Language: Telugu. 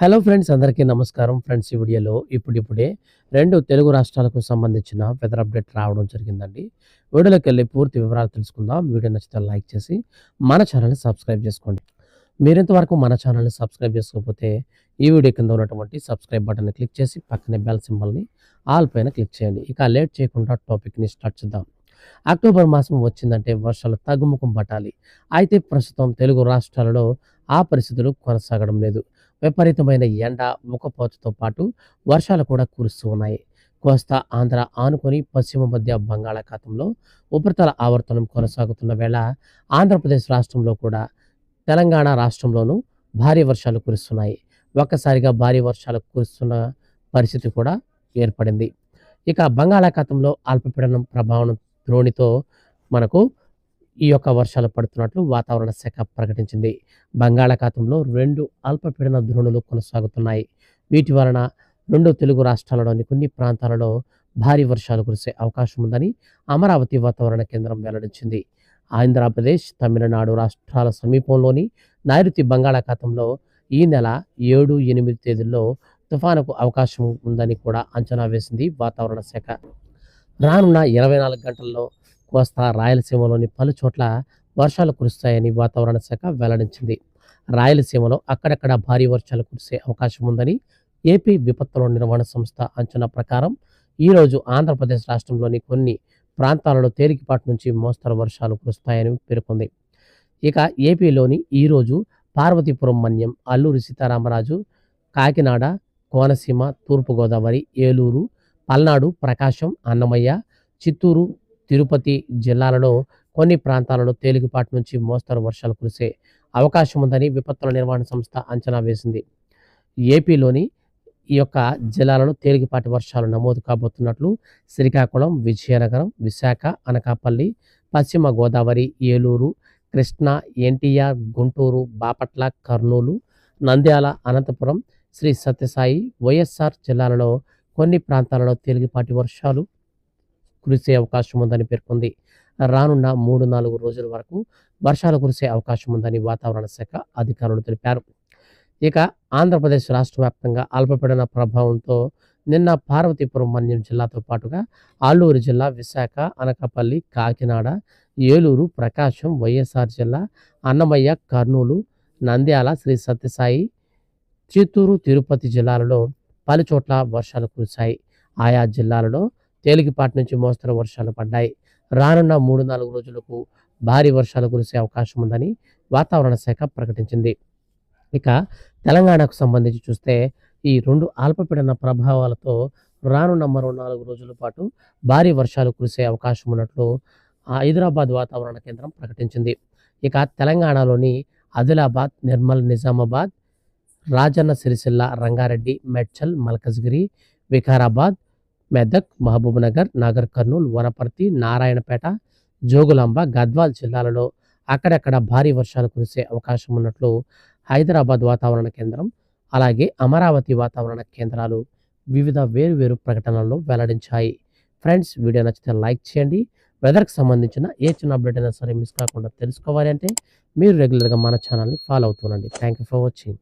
హలో ఫ్రెండ్స్, అందరికీ నమస్కారం. ఫ్రెండ్స్, ఈ వీడియోలో ఇప్పుడిప్పుడే 2 తెలుగు రాష్ట్రాలకు సంబంధించిన వెదర్ అప్డేట్ రావడం జరిగిందండి. వీడియోలోకెళ్ళి పూర్తి వివరాలు తెలుసుకుందాం. వీడియో నచ్చితే లైక్ చేసి మన ఛానల్‌ని సబ్స్క్రైబ్ చేసుకోండి. మీరింతవరకు మన ఛానల్‌ని సబ్స్క్రైబ్ చేసుకోకపోతే ఈ వీడియో కింద ఉన్నటువంటి సబ్స్క్రైబ్ బటన్‌ని క్లిక్ చేసి పక్కనే బెల్ సింబల్‌ని ఆల్ పైన క్లిక్ చేయండి. ఇక లేట్ చేయకుండా టాపిక్‌ని స్టార్ట్ చేద్దాం. అక్టోబర్ మాసం వచ్చిందంటే వర్షాలు తగ్గుముఖం పట్టాలి. అయితే ప్రస్తుతం తెలుగు రాష్ట్రాలలో ఆ పరిస్థితులు కొనసాగడం లేదు. విపరీతమైన ఎండ, ఉక్కపోతతో పాటు వర్షాలు కూడా కురుస్తూ ఉన్నాయి. కోస్తా ఆంధ్ర ఆనుకొని పశ్చిమ మధ్య బంగాళాఖాతంలో ఉపరితల ఆవర్తనం కొనసాగుతున్న వేళ ఆంధ్రప్రదేశ్ రాష్ట్రంలో కూడా తెలంగాణ రాష్ట్రంలోనూ భారీ వర్షాలు కురుస్తున్నాయి. ఒక్కసారిగా భారీ వర్షాలు కురుస్తున్న పరిస్థితి కూడా ఏర్పడింది. ఇక బంగాళాఖాతంలో అల్పపీడనం ప్రభావం ద్రోణితో మనకు ఈ యొక్క వర్షాలు పడుతున్నట్లు వాతావరణ శాఖ ప్రకటించింది. బంగాళాఖాతంలో 2 అల్పపీడన ద్రోణులు కొనసాగుతున్నాయి. వీటి వలన 2 తెలుగు రాష్ట్రాలలోని కొన్ని ప్రాంతాలలో భారీ వర్షాలు కురిసే అవకాశం ఉందని అమరావతి వాతావరణ కేంద్రం వెల్లడించింది. ఆంధ్రప్రదేశ్, తమిళనాడు రాష్ట్రాల సమీపంలోని నైరుతి బంగాళాఖాతంలో ఈ నెల 7, 8 తేదీల్లో తుఫానుకు అవకాశం ఉందని కూడా అంచనా వేసింది వాతావరణ శాఖ. రానున్న 24 గంటల్లో కోస్తా రాయలసీమలోని పలు చోట్ల వర్షాలు కురుస్తాయని వాతావరణ శాఖ వెల్లడించింది. రాయలసీమలో అక్కడక్కడ భారీ వర్షాలు కురిసే అవకాశం ఉందని ఏపీ విపత్తుల నిర్వహణ సంస్థ అంచనా ప్రకారం ఈరోజు ఆంధ్రప్రదేశ్ రాష్ట్రంలోని కొన్ని ప్రాంతాలలో తేలికపాటి నుంచి మోస్తరు వర్షాలు కురుస్తాయని పేర్కొంది. ఇక ఏపీలోని ఈరోజు పార్వతీపురం మన్యం, అల్లూరి సీతారామరాజు, కాకినాడ, కోనసీమ, తూర్పుగోదావరి, ఏలూరు, పల్నాడు, ప్రకాశం, అన్నమయ్య, చిత్తూరు, తిరుపతి జిల్లాలలో కొన్ని ప్రాంతాలలో తేలికపాటి నుంచి మోస్తరు వర్షాలు కురిసే అవకాశం ఉందని విపత్తుల నిర్వహణ సంస్థ అంచనా వేసింది. ఏపీలోని ఈ యొక్క జిల్లాలలో తేలికపాటి వర్షాలు నమోదు కాబోతున్నట్లు శ్రీకాకుళం, విజయనగరం, విశాఖ, అనకాపల్లి, పశ్చిమ గోదావరి, ఏలూరు, కృష్ణా, ఎన్టీఆర్, గుంటూరు, బాపట్ల, కర్నూలు, నంద్యాల, అనంతపురం, శ్రీ సత్యసాయి, వైఎస్ఆర్ జిల్లాలలో కొన్ని ప్రాంతాలలో తేలికపాటి వర్షాలు కురిసే అవకాశం ఉందని పేర్కొంది. రానున్న 3-4 రోజుల వరకు వర్షాలు కురిసే అవకాశం ఉందని వాతావరణ శాఖ అధికారులు తెలిపారు. ఇక ఆంధ్రప్రదేశ్ రాష్ట్ర వ్యాప్తంగా అల్పపీడన ప్రభావంతో నిన్న పార్వతీపురం మన్యం జిల్లాతో పాటుగా అల్లూరు జిల్లా, విశాఖ, అనకాపల్లి, కాకినాడ, ఏలూరు, ప్రకాశం, వైఎస్ఆర్ జిల్లా, అన్నమయ్య, కర్నూలు, నంద్యాల, శ్రీ సత్యసాయి, చిత్తూరు, తిరుపతి జిల్లాలలో పలు చోట్ల వర్షాలు కురిశాయి. ఆయా జిల్లాలలో తేలికపాటి నుంచి మోస్తరు వర్షాలు పడ్డాయి. రానున్న 3-4 రోజులకు భారీ వర్షాలు కురిసే అవకాశం ఉందని వాతావరణ శాఖ ప్రకటించింది. ఇక తెలంగాణకు సంబంధించి చూస్తే ఈ 2 అల్పపీడన ప్రభావాలతో రానున్న మరో 4 రోజుల పాటు భారీ వర్షాలు కురిసే అవకాశం ఉన్నట్లు హైదరాబాద్ వాతావరణ కేంద్రం ప్రకటించింది. ఇక తెలంగాణలోని ఆదిలాబాద్, నిర్మల్, నిజామాబాద్, రాజన్న సిరిసిల్ల, రంగారెడ్డి, మేడ్చల్, మల్కజ్గిరి, వికారాబాద్, మెదక్, మహబూబ్నగర్, నాగర్ కర్నూల్, వనపర్తి, నారాయణపేట, జోగులాంబ, గద్వాల్ జిల్లాలలో అక్కడక్కడ భారీ వర్షాలు కురిసే అవకాశం ఉన్నట్లు హైదరాబాద్ వాతావరణ కేంద్రం, అలాగే అమరావతి వాతావరణ కేంద్రాలు వివిధ వేరువేరు ప్రకటనల్లో వెల్లడించాయి. ఫ్రెండ్స్, వీడియో నచ్చితే లైక్ చేయండి. వెదర్కి సంబంధించిన ఏ చిన్న అప్డేట్ అయినా సరే మిస్ కాకుండా తెలుసుకోవాలి అంటే మీరు రెగ్యులర్గా మన ఛానల్ని ఫాలో అవుతుండండి. Thank you for watching.